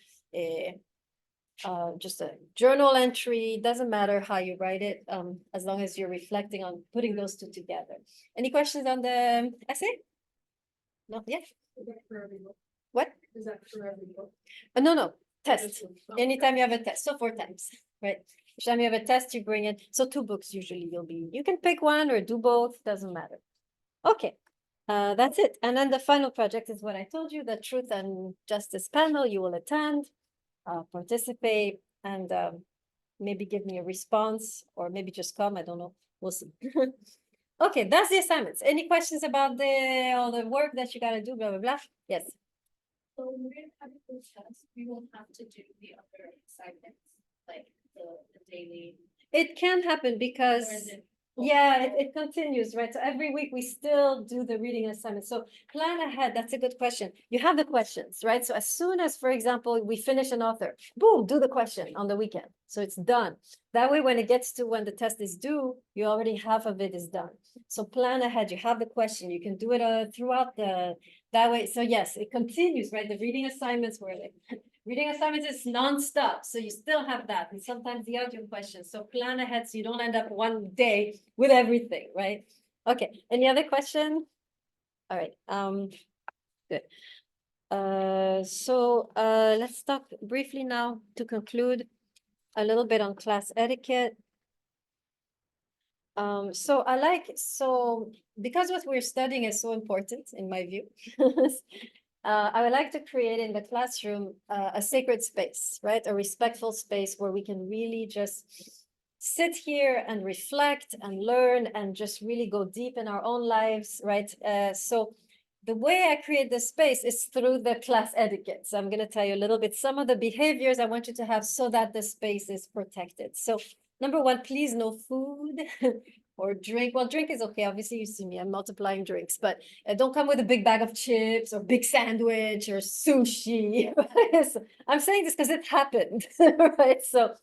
just a journal entry. Doesn't matter how you write it, as long as you're reflecting on putting those two together. Any questions on the essay? No, yeah. Is that for every book? What? Is that for every book? No, test. Just one. Anytime you have a test, so 4 times, right? Each time you have a test, you bring it. So 2 books usually you can pick one or do both, doesn't matter. Okay, that's it. And then the final project is what I told you, the Truth and Justice panel you will attend, participate, and maybe give me a response, or maybe just come, I don't know, we'll see. Okay, that's the assignments. Any questions about all the work that you gotta do, blah, blah, blah? Yes. So when we're having those tests, we won't have to do the other assignments, like the daily. It can happen because Or is it? yeah, it continues, right? So every week we still do the reading assignment. So plan ahead. That's a good question. You have the questions, right? So as soon as, for example, we finish an author, boom, do the question on the weekend. So it's done. That way, when it gets to when the test is due, you already half of it is done. So plan ahead. You have the question. You can do it throughout that way. So yes, it continues, right? The reading assignments were like reading assignments is nonstop, so you still have that, and sometimes the audio questions. So plan ahead so you don't end up one day with everything, right? Okay, any other question? All right, good. Let's talk briefly now to conclude a little bit on class etiquette. Because what we're studying is so important in my view, I would like to create in the classroom a sacred space, right? A respectful space where we can really just sit here and reflect and learn and just really go deep in our own lives, right? So the way I create this space is through the class etiquette. So I'm going to tell you a little bit some of the behaviors I want you to have so that the space is protected. So number 1, please no food or drink. Well, drink is okay. Obviously, you see me, I'm multiplying drinks, but don't come with a big bag of chips or big sandwich or sushi. So I'm saying this because it happened, right? So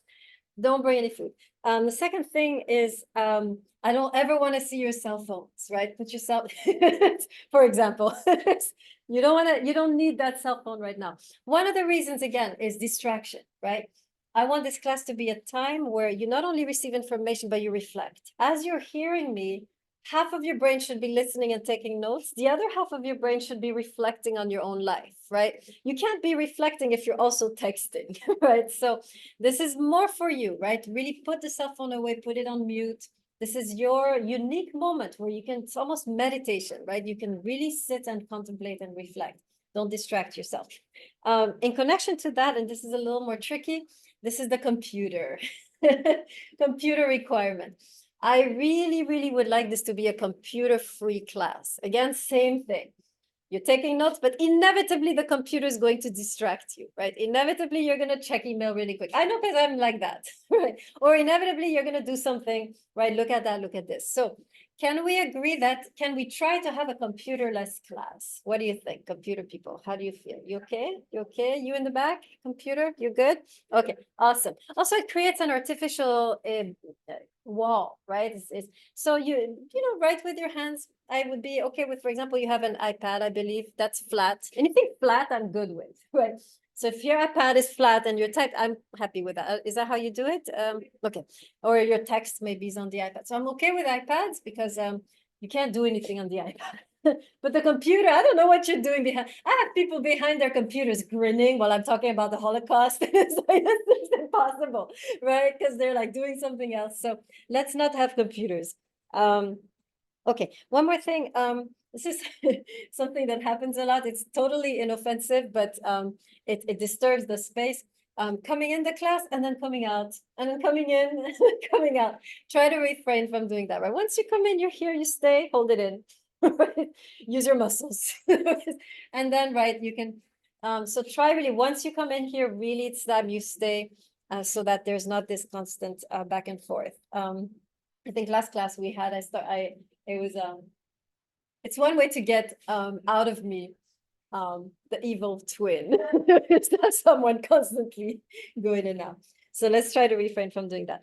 don't bring any food. The second thing is, I don't ever want to see your cell phones, right? Put yourself, for example, you don't need that cell phone right now. One of the reasons, again, is distraction, right? I want this class to be a time where you not only receive information, but you reflect. As you're hearing me, half of your brain should be listening and taking notes. The other half of your brain should be reflecting on your own life, right? You can't be reflecting if you're also texting, right? So this is more for you, right? Really put the cell phone away, put it on mute. This is your unique moment where you can, it's almost meditation, right? You can really sit and contemplate and reflect. Don't distract yourself. In connection to that, and this is a little more tricky, this is the computer, computer requirement. I really, really would like this to be a computer-free class. Again, same thing. You're taking notes, but inevitably the computer is going to distract you, right? Inevitably, you're going to check email really quick. I know because I'm like that, right? Or inevitably, you're going to do something, right? Look at that, look at this. So can we agree can we try to have a computer-less class? What do you think, computer people? How do you feel? You okay? You okay? You in the back, computer? You good? Okay, awesome. Also, it creates an artificial wall, right? So you write with your hands. I would be okay with, for example, you have an iPad, I believe that's flat. Anything flat, I'm good with, right? So if your iPad is flat and your type, I'm happy with that. Is that how you do it? Okay. Or your text maybe is on the iPad. So I'm okay with iPads because you can't do anything on the iPad. But the computer, I don't know what you're doing behind. I have people behind their computers grinning while I'm talking about the Holocaust. It's like, it's impossible, right? Because they're like doing something else. So let's not have computers. Okay, one more thing. This is something that happens a lot. It's totally inoffensive, but it disturbs the space. Coming in the class and then coming out, and then coming in, and then coming out. Try to refrain from doing that, right? Once you come in, you're here, you stay, hold it in. Use your muscles. And then, right, you can, so try really, once you come in here, really it's that you stay, so that there's not this constant back and forth. I think last class we had, it was, it's one way to get out of me the evil twin. Is that someone constantly going in and out? So let's try to refrain from doing that.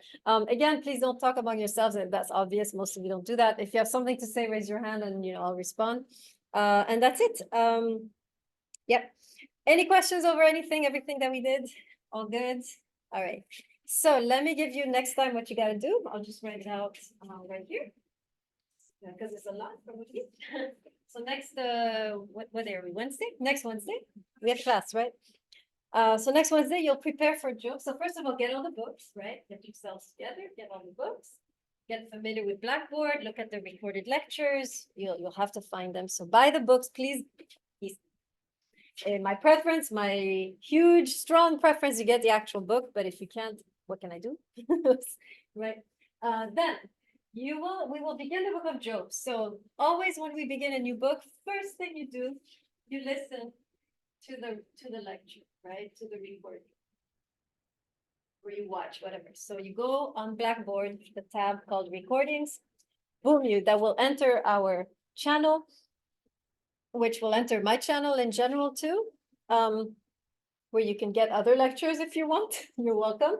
Again, please don't talk among yourselves, and that's obvious. Most of you don't do that. If you have something to say, raise your hand and I'll respond. And that's it. Yep. Any questions over anything, everything that we did? All good? All right. So let me give you next time what you gotta do. I'll just write it out right here. Because it's a lot probably. So next, what are we, Wednesday? Next Wednesday, we have class, right? So next Wednesday, you'll prepare for jokes. So first of all, get all the books, right? Get yourselves together, get all the books. Get familiar with Blackboard, look at the recorded lectures. You'll have to find them. So buy the books, please. My preference, my huge, strong preference, you get the actual book, but if you can't, what can I do? Right? Then we will begin the book of jokes. So always when we begin a new book, first thing you do, you listen to the lecture, right? To the recording. Or you watch, whatever. So you go on Blackboard, the tab called recordings, boom, that will enter our channel, which will enter my channel in general too, where you can get other lectures if you want. You're welcome.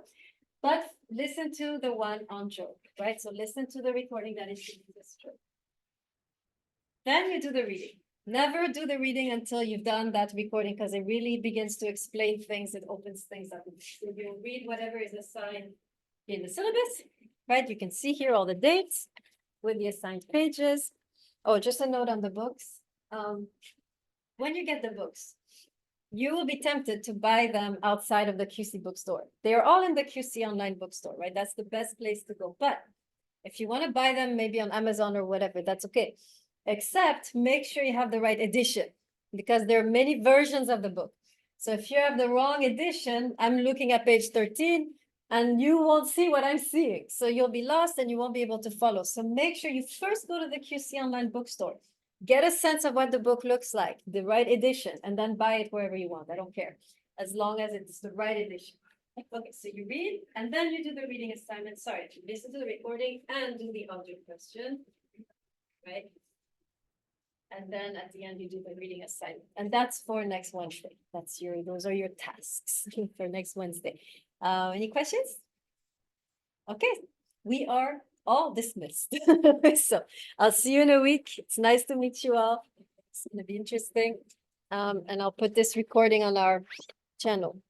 But listen to the one on joke, right? So listen to the recording that is this joke. Then you do the reading. Never do the reading until you've done that recording, because it really begins to explain things. It opens things up. So you'll read whatever is assigned in the syllabus, right? You can see here all the dates with the assigned pages. Oh, just a note on the books. When you get the books, you will be tempted to buy them outside of the QC bookstore. They are all in the QC online bookstore, right? That's the best place to go. But if you want to buy them maybe on Amazon or whatever, that's okay. Except make sure you have the right edition, because there are many versions of the book. So if you have the wrong edition, I'm looking at page 13 and you won't see what I'm seeing. So you'll be lost and you won't be able to follow. So make sure you first go to the QC online bookstore. Get a sense of what the book looks like, the right edition, and then buy it wherever you want. I don't care, as long as it's the right edition. Okay, so you read, and then you do the reading assignment. Sorry, you listen to the recording and do the audio question, right? And then at the end, you do the reading assignment. And that's for next Wednesday. Those are your tasks for next Wednesday. Any questions? Okay, we are all dismissed. So I'll see you in a week. It's nice to meet you all. It's gonna be interesting. And I'll put this recording on our channel.